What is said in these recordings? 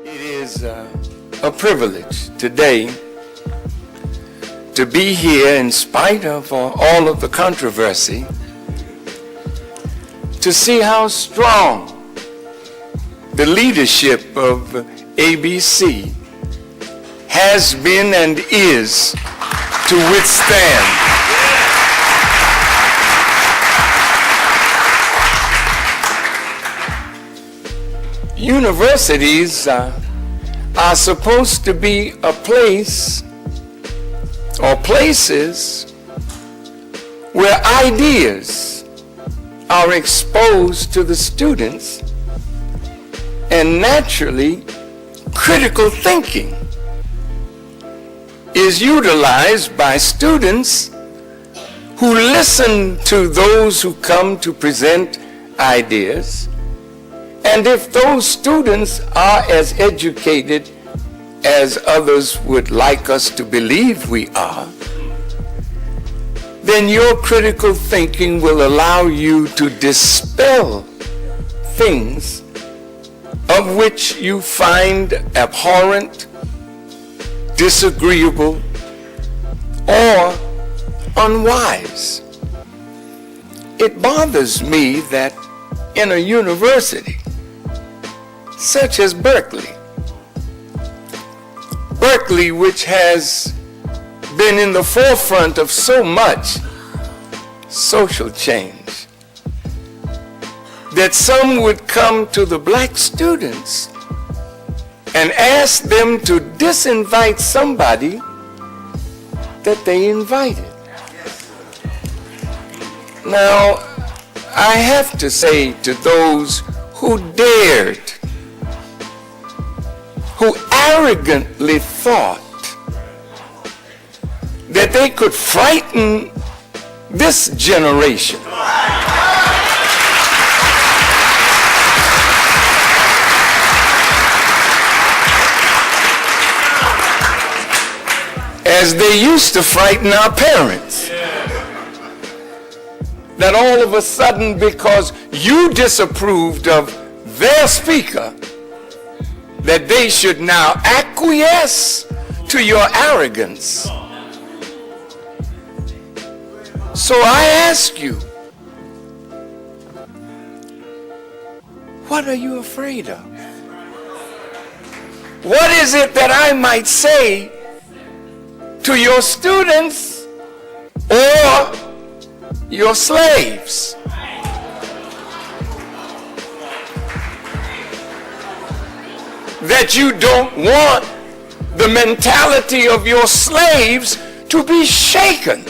It is a privilege today to be here in spite of all of the controversy, to see how strong the leadership of ABC has been and is to withstand universities are supposed to be a place or places where ideas are exposed to the students, and naturally critical thinking is utilized by students who listen to those who come to present ideas. And if those students are as educated as others would like us to believe we are, then your critical thinking will allow you to dispel things of which you find abhorrent, disagreeable, or unwise. It bothers me that in a university such as Berkeley, which has been in the forefront of so much social change, that some would come to the black students and ask them to disinvite somebody that they invited. Now, I have to say to those who dared, who arrogantly thought that they could frighten this generation as they used to frighten our parents. That all of a sudden, because you disapproved of their speaker, that they should now acquiesce to your arrogance. So I ask you, what are you afraid of? What is it that I might say to your students or your slaves? That you don't want the mentality of your slaves to be shaken?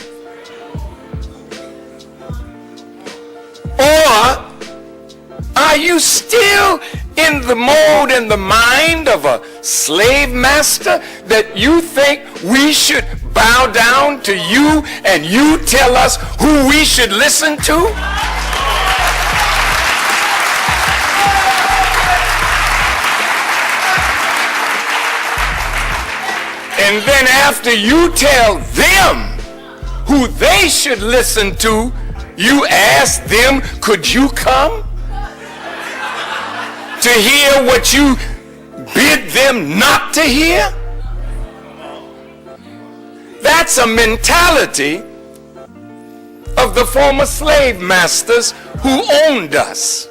Or are you still in the mode and the mind of a slave master that you think we should bow down to you and you tell us who we should listen to? And then after you tell them who they should listen to, you ask them, could you come to hear what you bid them not to hear? That's a mentality of the former slave masters who owned us.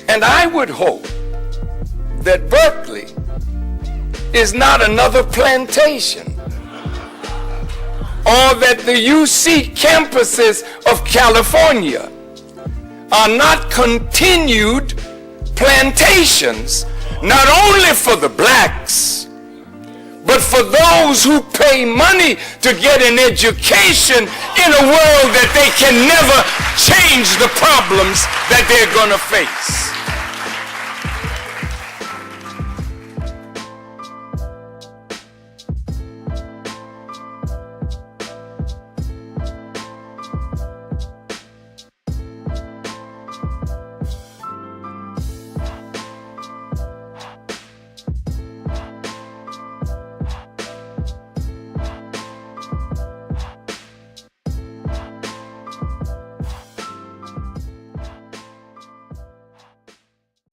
And I would hope that Berkeley is not another plantation, or that the UC campuses of California are not continued plantations, not only for the blacks, but for those who pay money to get an education in a world that they can never change the problems that they're going to face.